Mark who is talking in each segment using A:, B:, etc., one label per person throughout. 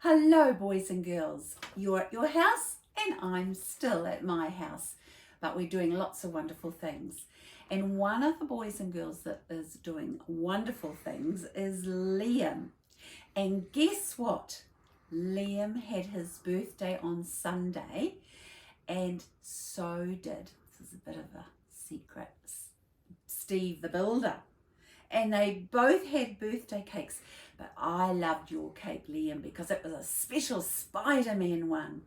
A: Hello, boys and girls. You're at your house and I'm still at my house, but we're doing lots of wonderful things. And one of the boys and girls that is doing wonderful things is Liam. And guess what? Liam had his birthday on Sunday, and so did, this is a bit of a secret, Steve the Builder. And they both had birthday cakes, but I loved your cake, Liam, because it was a special Spider-Man one.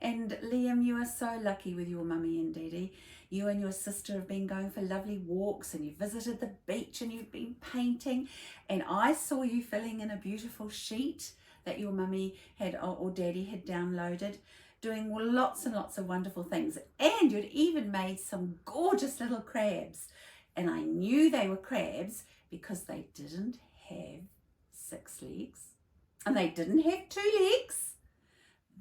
A: And Liam, you are so lucky with your mummy and daddy. You and your sister have been going for lovely walks, and you visited the beach, and you've been painting, and I saw you filling in a beautiful sheet that your mummy had or daddy had downloaded, doing lots and lots of wonderful things. And you'd even made some gorgeous little crabs. And I knew they were crabs because they didn't have 6 legs and they didn't have 2 legs.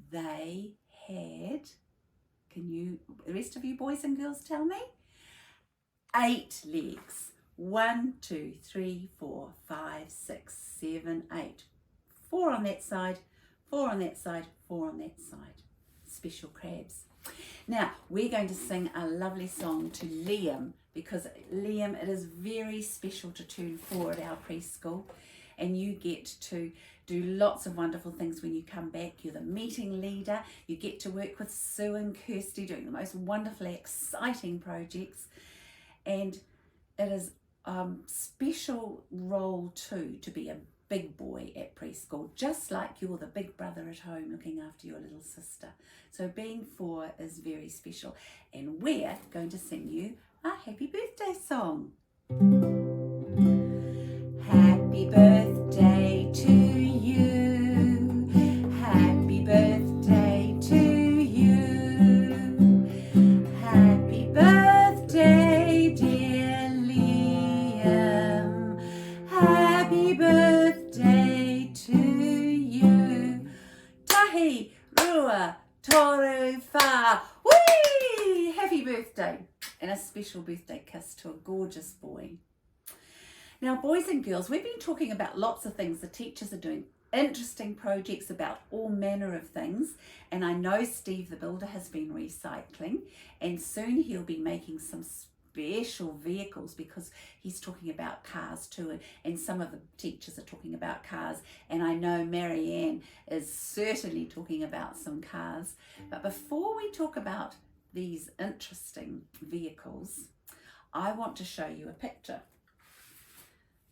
A: They had, the rest of you boys and girls tell me? 8 legs. 1, 2, 3, 4, 5, 6, 7, 8. 4 on that side, 4 on that side, 4 on that side. Special crabs. Now, we're going to sing a lovely song to Liam, because Liam, it is very special to turn 4 at our preschool, and you get to do lots of wonderful things when you come back. You're the meeting leader, you get to work with Sue and Kirsty doing the most wonderfully exciting projects, and it is a special role too to be a big boy at preschool, just like you're the big brother at home looking after your little sister. So being 4 is very special, and we're going to sing you a happy birthday song. Happy birthday to you, happy birthday to you, happy birthday dear Liam, happy birthday to you. Tahi rua toru wha. Whee! Happy birthday, and a special birthday kiss to a gorgeous boy. Now, boys and girls, we've been talking about lots of things. The teachers are doing interesting projects about all manner of things, and I know Steve the Builder has been recycling, and soon he'll be making some special vehicles, because he's talking about cars too, and some of the teachers are talking about cars, and I know Marianne is certainly talking about some cars. But before we talk about these interesting vehicles, I want to show you a picture.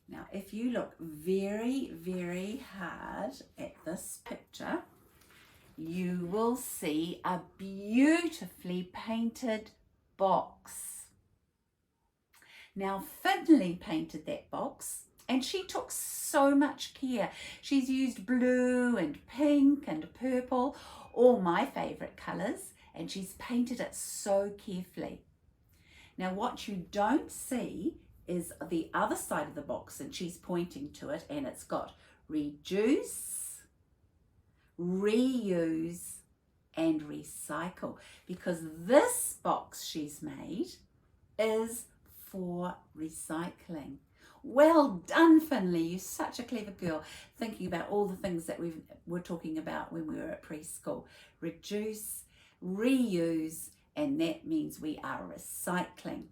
A: Now, if you look very, very hard at this picture, you will see a beautifully painted box. Now, Finley painted that box, and she took so much care. She's used blue and pink and purple, all my favourite colours, and she's painted it so carefully. Now, what you don't see is the other side of the box, and she's pointing to it, and it's got reduce, reuse and recycle, because this box she's made is for recycling. Well done, Finley, you're such a clever girl, thinking about all the things that we were talking about when we were at preschool. Reduce, reuse, and that means we are recycling.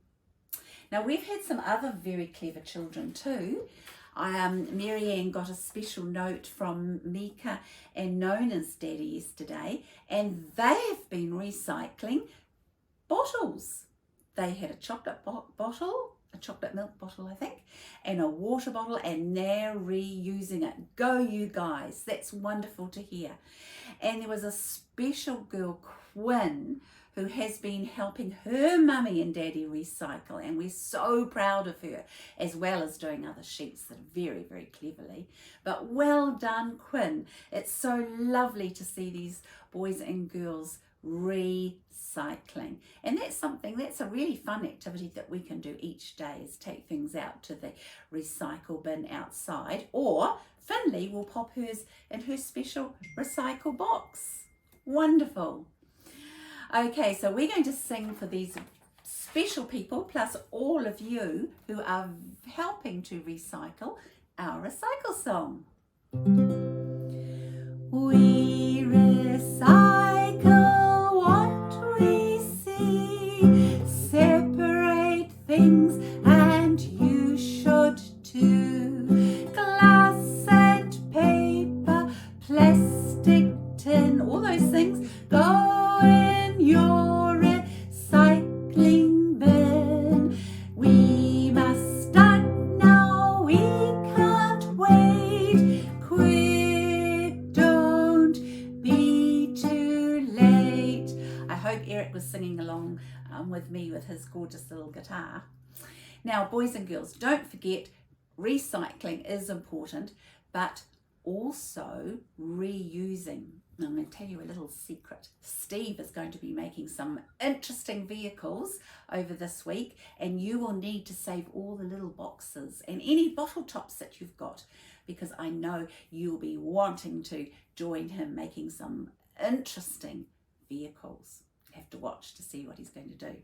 A: Now, we've had some other very clever children too. Marianne got a special note from Mika and Nona's daddy yesterday, and they have been recycling bottles. They had a chocolate bottle, a chocolate milk bottle, I think, and a water bottle, and they're reusing it. Go, you guys. That's wonderful to hear. And there was a special girl, Quinn, who has been helping her mummy and daddy recycle, and we're so proud of her, as well as doing other sheets that are very, very cleverly. But well done, Quinn. It's so lovely to see these boys and girls recycling, and that's a really fun activity that we can do each day, is take things out to the recycle bin outside, or Finley will pop hers in her special recycle box. Wonderful. Okay, so we're going to sing for these special people, plus all of you who are helping to recycle, our recycle song. We singing along with me with his gorgeous little guitar. Now, boys and girls, don't forget, recycling is important, but also reusing. I'm going to tell you a little secret. Steve is going to be making some interesting vehicles over this week, and you will need to save all the little boxes and any bottle tops that you've got, because I know you'll be wanting to join him making some interesting vehicles. You have to watch to see what he's going to do.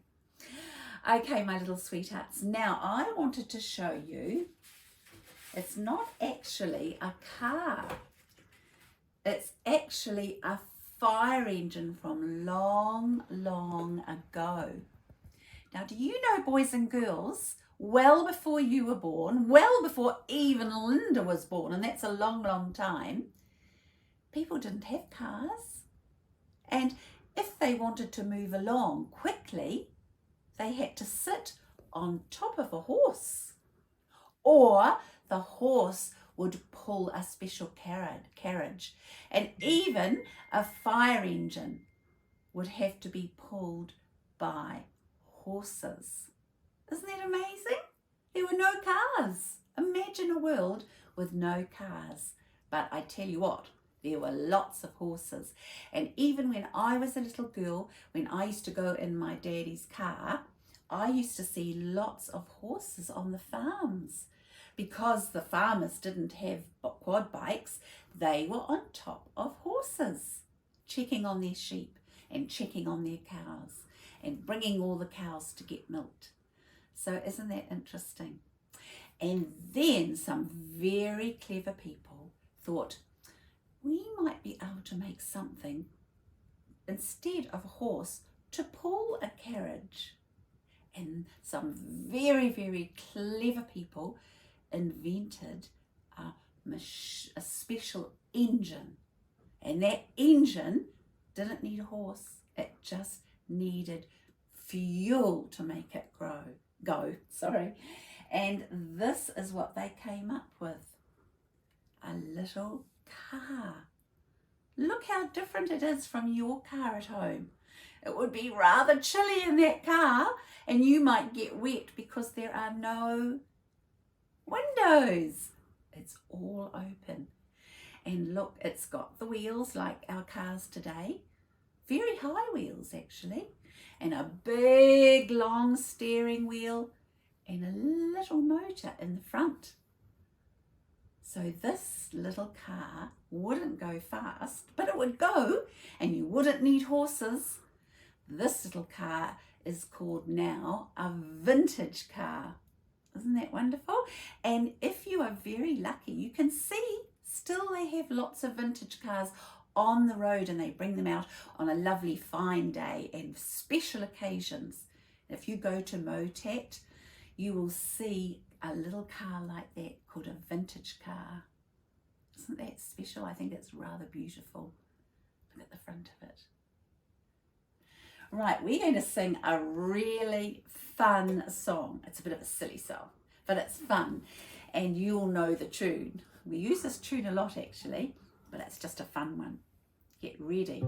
A: Okay, my little sweethearts, now I wanted to show you, it's not actually a car. It's actually a fire engine from long, long ago. Now, do you know, boys and girls, well before you were born, well before even Lynda was born, and that's a long, long time, people didn't have cars. And if they wanted to move along quickly, they had to sit on top of a horse, or the horse would pull a special carriage, and even a fire engine would have to be pulled by horses. Isn't that amazing? There were no cars. Imagine a world with no cars. But I tell you what, there were lots of horses. And even when I was a little girl, when I used to go in my daddy's car, I used to see lots of horses on the farms. Because the farmers didn't have quad bikes, they were on top of horses, checking on their sheep and checking on their cows and bringing all the cows to get milked. So isn't that interesting? And then some very clever people thought, we might be able to make something instead of a horse to pull a carriage. And some very, very clever people invented a special engine, and that engine didn't need a horse, it just needed fuel to make it go. And this is what they came up with, a little car. Look how different it is from your car at home. It would be rather chilly in that car, and you might get wet because there are no windows. It's all open. And look, it's got the wheels like our cars today, very high wheels actually, and a big long steering wheel and a little motor in the front. So this little car wouldn't go fast, but it would go, and you wouldn't need horses. This little car is called now a vintage car. Isn't that wonderful? And if you are very lucky, you can see still they have lots of vintage cars on the road, and they bring them out on a lovely fine day and special occasions. If you go to Motat, you will see a little car like that called a vintage car. Isn't that special? I think it's rather beautiful. Look at the front of it. Right, we're going to sing a really fun song. It's a bit of a silly song, but it's fun, and you'll know the tune. We use this tune a lot actually, but it's just a fun one. Get ready.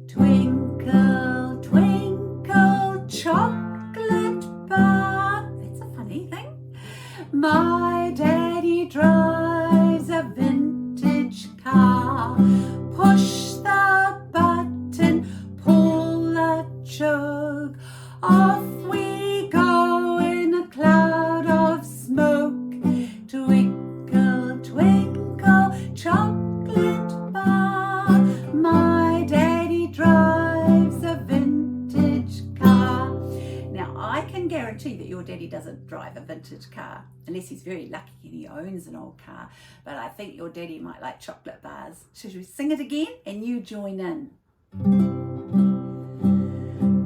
A: Twinkle, twinkle, chocolate bar. That's a funny thing. My daddy drives a vintage car. Push the button, pull the jug. Off we go in a cloud of smoke. Twinkle, twinkle, chocolate bar. My daddy drives a vintage car. Now, I can guarantee that your daddy doesn't drive a vintage car, unless he's very lucky and he owns an old car. But I think your daddy might like chocolate bars. Should we sing it again and you join in?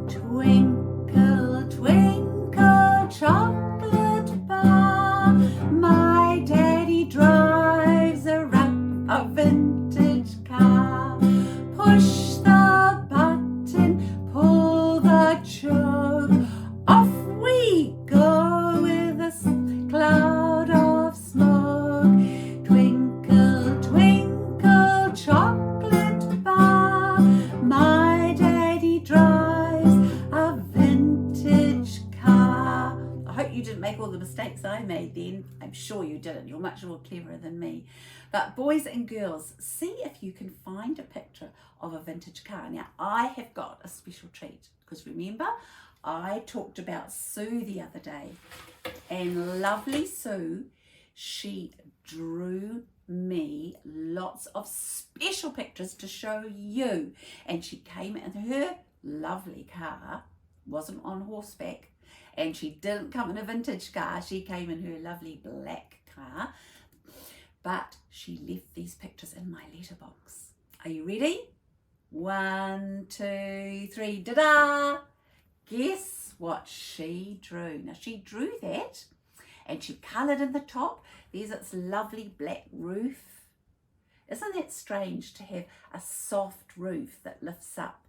A: Twinkle, twinkle, chocolate bar. My daddy drives a vintage car. Push the button, pull the jug. Off we go with a cloud of smoke. Twinkle, twinkle, chocolate bar. My daddy mistakes I made then. I'm sure you didn't. You're much more cleverer than me. But boys and girls, see if you can find a picture of a vintage car. Now, I have got a special treat because remember, I talked about Sue the other day, and lovely Sue, she drew me lots of special pictures to show you, and she came in her lovely car, wasn't on horseback, and she didn't come in a vintage car, she came in her lovely black car, but she left these pictures in my letterbox. Are you ready? 1, 2, 3, da-da! Guess what she drew? Now she drew that and she coloured in the top. There's its lovely black roof. Isn't that strange to have a soft roof that lifts up?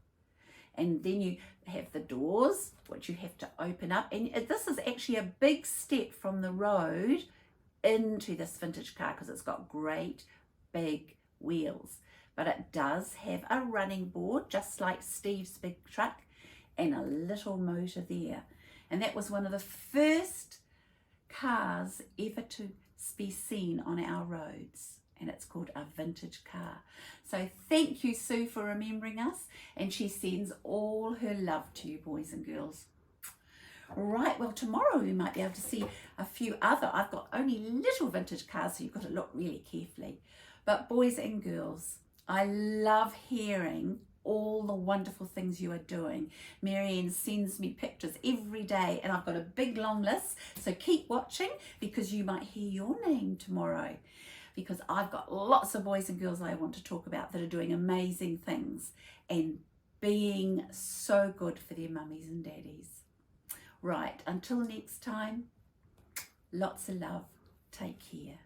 A: And then you have the doors, which you have to open up. And this is actually a big step from the road into this vintage car because it's got great big wheels. But it does have a running board, just like Steve's big truck, and a little motor there. And that was one of the first cars ever to be seen on our roads. And it's called a vintage car. So thank you, Sue, for remembering us. And she sends all her love to you, boys and girls. Right, well, tomorrow we might be able to see a few other. I've got only little vintage cars, so you've got to look really carefully. But boys and girls, I love hearing all the wonderful things you are doing. Marianne sends me pictures every day, and I've got a big long list. So keep watching because you might hear your name tomorrow. Because I've got lots of boys and girls I want to talk about that are doing amazing things and being so good for their mummies and daddies. Right, until next time, lots of love. Take care.